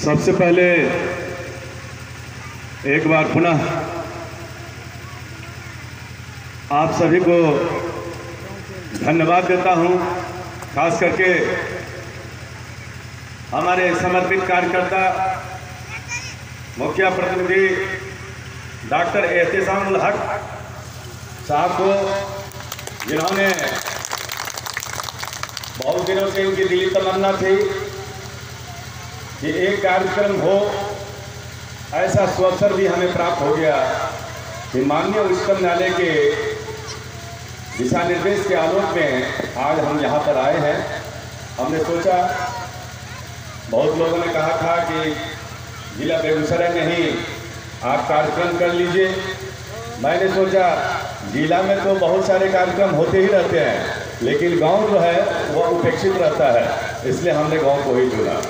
सबसे पहले एक बार पुनः आप सभी को धन्यवाद देता हूं, खास करके हमारे समर्पित कार्यकर्ता मुखिया प्रतिनिधि डॉक्टर एहतेशामुल हक साहब को, जिन्होंने बहुत दिनों से उनकी दिली तमन्ना थी कि एक कार्यक्रम हो। ऐसा सुअवसर भी हमें प्राप्त हो गया कि माननीय उच्चतम न्यायालय के दिशा निर्देश के आलोक में आज हम यहाँ पर आए हैं। हमने सोचा, बहुत लोगों ने कहा था कि जिला बेगूसराय में ही आप कार्यक्रम कर लीजिए। मैंने सोचा जिला में तो बहुत सारे कार्यक्रम होते ही रहते हैं, लेकिन गांव जो है वह उपेक्षित रहता है, इसलिए हमने गांव को ही चुना।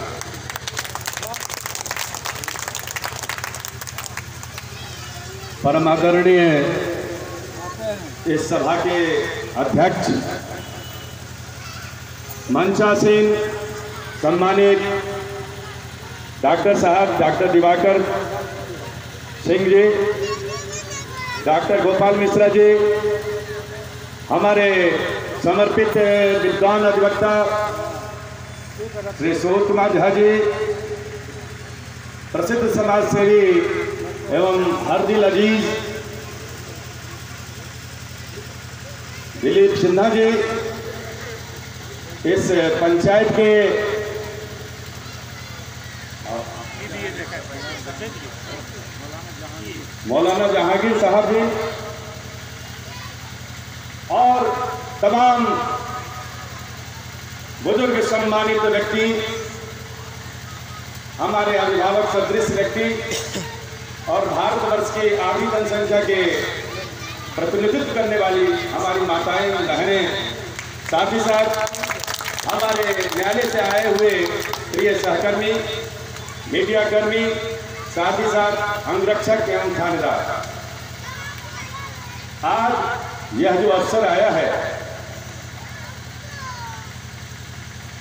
परम आदरणीय इस सभा के अध्यक्ष मंचासीन सम्मानित डॉक्टर साहब डॉक्टर दिवाकर सिंह जी, डॉक्टर गोपाल मिश्रा जी, हमारे समर्पित विद्वान अधिवक्ता श्री सूर्य कुमार झा जी, प्रसिद्ध समाज सेवी एवं हरदिल अजीज दिलीप सिन्हा जी, इस पंचायत के मौलाना जहांगीर साहब जी और तमाम बुजुर्ग सम्मानित व्यक्ति, हमारे अभिभावक सदृश व्यक्ति और भारतवर्ष की आधी जनसंख्या के प्रतिनिधित्व करने वाली हमारी माताएं बहनें, साथ ही साथ हमारे न्यायालय से आए हुए प्रिय सहकर्मी, मीडियाकर्मी, साथ ही साथ अंगरक्षक एवं थानेदार। आज यह जो अवसर आया है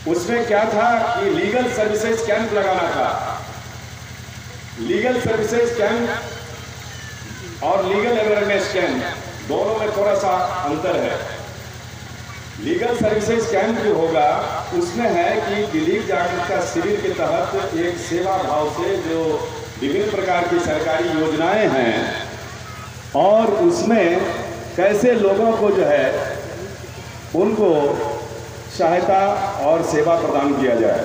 उसमें क्या था कि लीगल सर्विसेज कैंप लगाना था। लीगल सर्विसेज कैंप और लीगल अवेयरनेस कैंप दोनों में थोड़ा सा अंतर है। लीगल सर्विसेज कैंप जो होगा उसमें है कि विधिक जागरूकता शिविर के तहत एक सेवा भाव से जो विभिन्न प्रकार की सरकारी योजनाएं हैं और उसमें कैसे लोगों को जो है उनको सहायता और सेवा प्रदान किया जाए।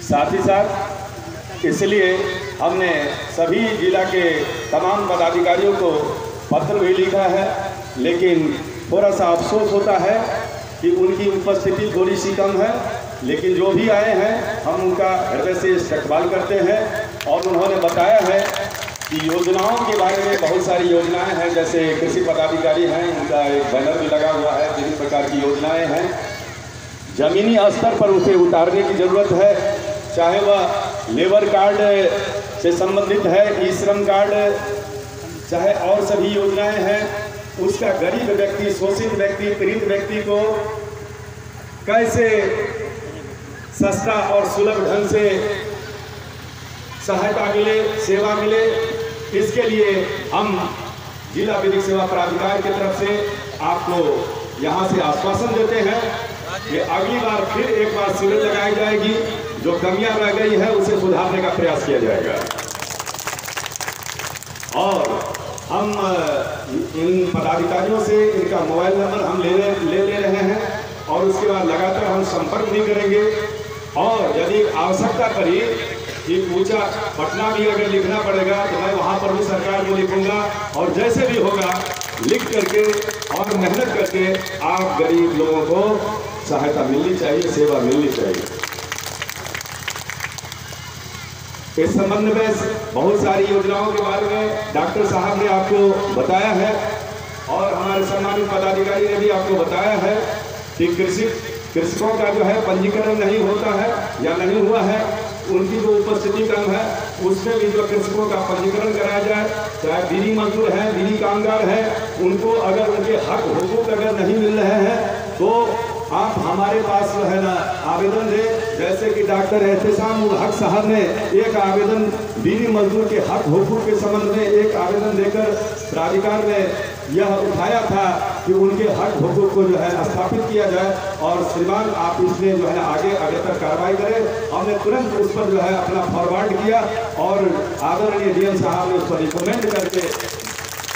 साथ ही साथ इसलिए हमने सभी जिला के तमाम पदाधिकारियों को पत्र भी लिखा है, लेकिन थोड़ा सा अफसोस होता है कि उनकी उपस्थिति थोड़ी सी कम है, लेकिन जो भी आए हैं हम उनका हृदय से इस्तकबाल करते हैं। और उन्होंने बताया है कि योजनाओं के बारे में बहुत सारी योजनाएं हैं, जैसे कृषि पदाधिकारी हैं, उनका एक बैनर भी लगा हुआ है, विभिन्न प्रकार की योजनाएं हैं। जमीनी स्तर पर उसे उतारने की ज़रूरत है, चाहे वह लेबर कार्ड से संबंधित है, ई श्रम कार्ड, चाहे और सभी योजनाएं हैं। उसका गरीब व्यक्ति, शोषित व्यक्ति, पीड़ित व्यक्ति को कैसे सस्ता और सुलभ ढंग से सहायता मिले, सेवा मिले, इसके लिए हम जिला विधिक सेवा प्राधिकार की तरफ से आपको यहाँ से आश्वासन देते हैं कि अगली बार फिर एक बार शिविर लगाई जाएगी, जो कमियां रह गई है उसे सुधारने का प्रयास किया जाएगा। और हम इन पदाधिकारियों से इनका मोबाइल नंबर हम ले रहे हैं और उसके बाद लगातार हम संपर्क भी करेंगे। और यदि आवश्यकता पड़ी कि पूछा पटना भी अगर लिखना पड़ेगा तो मैं वहाँ पर भी सरकार को लिखूंगा, और जैसे भी होगा लिख करके और मेहनत करके आप गरीब लोगों को सहायता मिलनी चाहिए, सेवा मिलनी चाहिए। इस संबंध में बहुत सारी योजनाओं के बारे में डॉक्टर साहब ने आपको बताया है और हमारे सम्मानित पदाधिकारी ने भी आपको बताया है कि कृषकों का जो है पंजीकरण नहीं होता है या नहीं हुआ है, उनकी जो उपस्थिति कम है उसमें भी जो कृषकों का पंजीकरण कराया जाए। चाहे बीड़ी मजदूर है, बीड़ी कामगार है, उनको अगर उनके हक हुकूक अगर नहीं मिल रहे हैं तो आप हमारे पास जो है ना आवेदन दें, जैसे कि डॉक्टर एहतेसाम उल हक साहब ने एक आवेदन बीड़ी मजदूर के हक हुकूक के संबंध में एक आवेदन देकर प्राधिकार ने यह उठाया था कि उनके हक हुकूक को जो है स्थापित किया जाए, और श्रीमान आप इसमें जो है आगे तक कार्रवाई करें। हमने तुरंत उस पर जो है अपना फॉरवर्ड किया और आदरणीय डीएम साहब ने उस पर रिकमेंड करके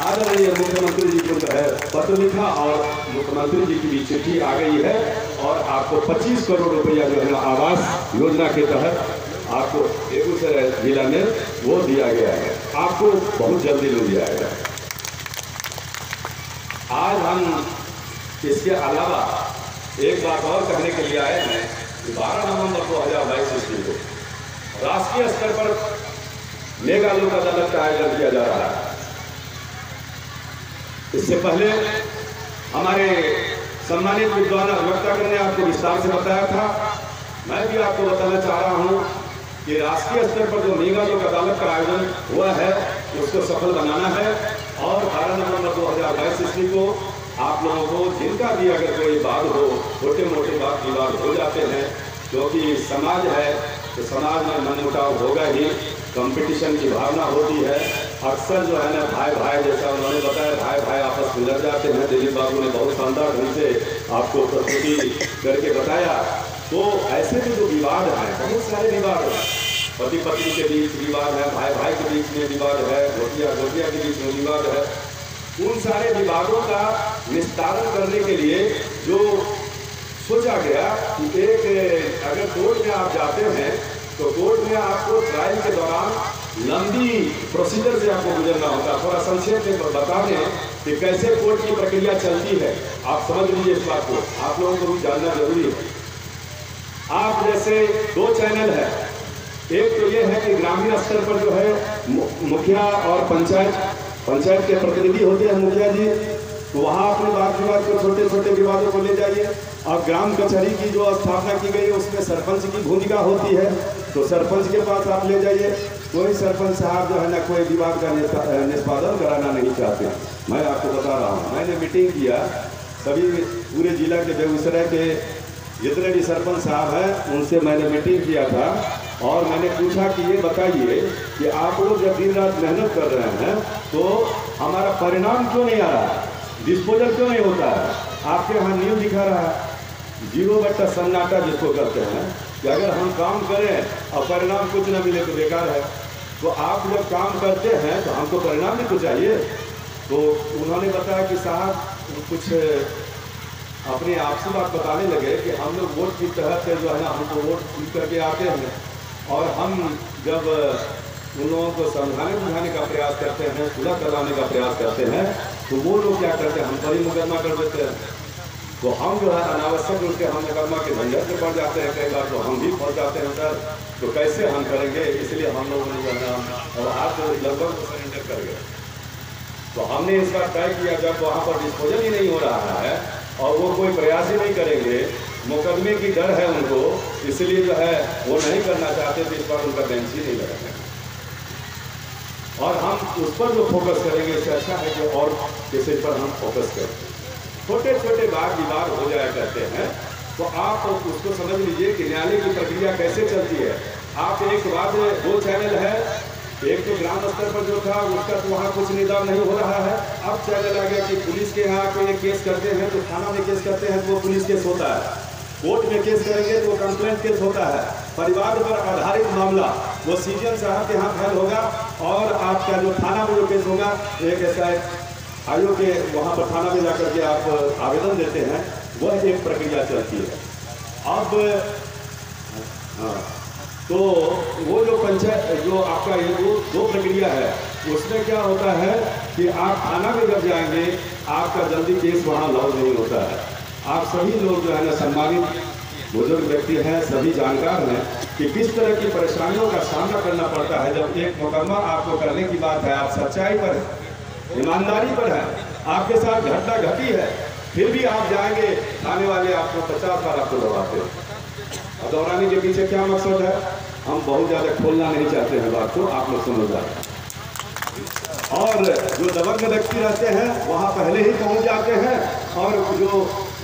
आदरणीय मुख्यमंत्री जी को जो है पत्र लिखा और मुख्यमंत्री जी की भी चिट्ठी आ गई है, और आपको 25 करोड़ रुपया जो है ना आवास योजना के तहत आपको बेगूसराय जिला में वो दिया गया है, आपको बहुत जल्दी मिल जाएगा। आज हम इसके अलावा एक बात और कहने के लिए आए हैं कि 12 नवंबर 2022 ईस्वी को राष्ट्रीय स्तर पर मेगा लोक अदालत का आयोजन किया जा रहा है। इससे पहले हमारे सम्मानित विद्वान अधिवक्तागण ने आपको विस्तार से बताया था। मैं भी आपको बताना चाह रहा हूं कि राष्ट्रीय स्तर पर जो मेगा लोक अदालत का आयोजन हुआ है उसको सफल बनाना है, और 12 नवंबर 2022 ईस्वी को आप लोगों को जिनका भी अगर कोई बात हो, छोटे मोटे बात विवाद हो जाते हैं, क्योंकि समाज है तो समाज में मनमुटाव होगा ही, कंपटीशन की भावना होती है। अक्सर जो है ना भाई जैसा उन्होंने बताया, भाई आपस में लड़ जाते हैं। दिलीप बाबू ने बहुत शानदार ढंग से आपको प्रस्तुति करके बताया। तो ऐसे में जो विवाद हैं, बहुत सारे विवाद हैं, पति पत्नी के बीच विवाद है, भाई के बीच में विवाद है, गोतिया के बीच में विवाद है। उन सारे विवादों का निस्तारण करने के लिए जो सोचा गया कि एक अगर कोर्ट में आप जाते हैं तो कोर्ट में आपको ट्रायल के दौरान लंबी प्रोसीजर से आपको गुजरना होता है। थोड़ा संक्षेप में बता दें कि कैसे कोर्ट की प्रक्रिया चलती है, आप समझ लीजिए इस बात को, आप लोगों को भी जानना जरूरी है। आप जैसे 2 चैनल है, एक तो ये है कि ग्रामीण स्तर पर जो है मुखिया और पंचायत के प्रतिनिधि होते हैं, मुखिया जी, तो वहाँ अपने वाद विवाद को, छोटे छोटे विवादों को ले जाइए। और ग्राम कचहरी की जो स्थापना की गई है उसमें सरपंच की भूमिका होती है, तो सरपंच के पास आप ले जाइए। कोई सरपंच साहब जो है ना कोई विवाद का निष्पादन कराना नहीं चाहते। मैं आपको बता रहा हूँ, मैंने मीटिंग किया सभी पूरे जिला के बेगूसराय के जितने भी सरपंच साहब हैं उनसे मैंने मीटिंग किया था, और मैंने पूछा कि ये बताइए कि आप लोग जब दिन रात मेहनत कर रहे हैं तो हमारा परिणाम क्यों नहीं आ रहा है, डिस्पोजल क्यों नहीं होता है। आपके यहाँ न्यूज़ दिखा रहा है 0 सन्नाटा जिसको कहते हैं, कि अगर हम काम करें और परिणाम कुछ न मिले तो बेकार है। तो आप जब काम करते हैं तो हमको परिणाम भी तो चाहिए। तो उन्होंने बताया कि साहब कुछ अपने आपसी बात बताने लगे कि हम लोग वोट की तहत जो है ना हमको वोट करके आते हैं, और हम जब उन लोगों को समझाने बुझाने का प्रयास करते हैं, सुलह करवाने का प्रयास करते हैं, तो वो लोग क्या करते हैं, हम पर ही मुकदमा कर देते हैं। तो हम जो है अनावश्यक रूप से हम मुकदमा के झंझट में पड़ जाते हैं, कई बार तो हम भी पहुँच जाते हैं सर, तो कैसे हम करेंगे। इसलिए हम लोगों ने जो है और हाथ लगभग सरेंडर कर गए। तो हमने इस बार तय किया जब वहाँ पर डिस्पोजल ही नहीं हो रहा है और वो कोई प्रयास ही नहीं करेंगे, मुकदमे की डर है उनको, इसलिए जो है वो नहीं करना चाहते, तो इस बार उनका बेंच ही नहीं लगाएंगे। और हम उस पर जो फोकस करेंगे इससे अच्छा है कि और किसी पर हम फोकस करें। छोटे छोटे वाद विवाद हो जाया करते हैं, तो आप उसको समझ लीजिए कि न्यायालय की प्रक्रिया कैसे चलती है। आप एक बात 2 चैनल है, एक तो ग्राम स्तर पर जो था उसका तो वहाँ कुछ निदान नहीं हो रहा है। अब चैनल आ गया कि पुलिस के यहाँ कोई केस करते हैं तो थाना में केस करते हैं तो वो पुलिस केस होता है, कोर्ट में केस करेंगे तो वो कंप्लेंट केस होता है। परिवार पर आधारित मामला वो सीजन साहब के यहाँ फैल होगा, और आपका जो थाना में जो केस होगा एक ऐसा आयोग के वहाँ पर थाना में जाकर के आप आवेदन देते हैं, वह एक प्रक्रिया चलती है। अब हाँ, तो वो जो पंचायत जो आपका ये दो प्रक्रिया है, उसमें क्या होता है कि आप थाना में जब जाएंगे आपका जल्दी केस वहाँ लॉन्च नहीं होता है। आप सभी लोग जो है ना सम्मानित बुजुर्ग व्यक्ति हैं, सभी जानकार हैं कि किस तरह की परेशानियों का सामना करना पड़ता है जब एक मुकदमा आपको करने की बात है, आप सच्चाई पर है, ईमानदारी पर है, आपके साथ घटना घटी है, फिर भी आप जाएंगे, थाने वाले आपको 50 बार आपको दौड़ाते हैं। और दौड़ाने के पीछे क्या मकसद है, हम बहुत ज़्यादा खोलना नहीं चाहते हैं बात को, आप लोग समझ जाए। और जो दबंग व्यक्ति रहते हैं वहाँ पहले ही पहुँच जाते हैं, और जो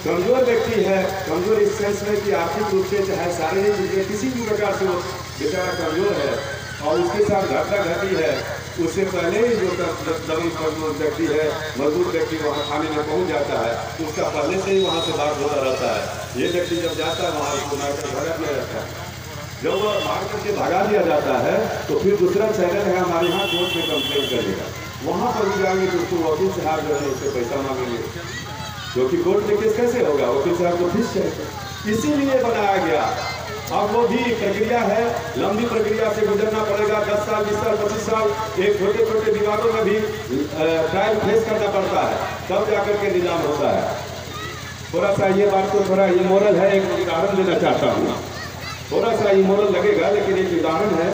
कमजोर व्यक्ति है, कमजोर इस सेंस में कि आर्थिक रूप से चाहे शारीरिक रूप से किसी भी प्रकार से वो बेचारा कमजोर है और उसके साथ घटना घटी है, उससे पहले ही जो दबंग कमजोर व्यक्ति है, मजबूत व्यक्ति वहाँ थाने में पहुँच जाता है, उसका पहले से ही वहाँ से बात होता रहता है। ये व्यक्ति जब जाता है वहाँ उसको मारकर भगा दिया जाता है। जब वह मार करके भगा दिया जाता है तो फिर दूसरा चैनल है हमारे यहाँ कोर्ट में कंप्लेन करेगा, वहाँ पर भी जाएंगे तो उसको वकील साहब जो है उससे पैसा मांगेंगे, क्योंकि कोर्ट में केस कैसे होगा, वकील साहब को फीस चाहिए। इसीलिए बनाया गया। अब वो भी प्रक्रिया है, लंबी प्रक्रिया से गुजरना पड़ेगा, 10 साल 20 साल 25 साल एक छोटे छोटे विवादों में भी ट्रायल फेस करना पड़ता है, तब जाकर के निजाम होता है। थोड़ा सा ये बात तो थोड़ा इमोरल है, एक उदाहरण देना चाहता हूँ, थोड़ा सा इमोरल लगेगा लेकिन एक उदाहरण है।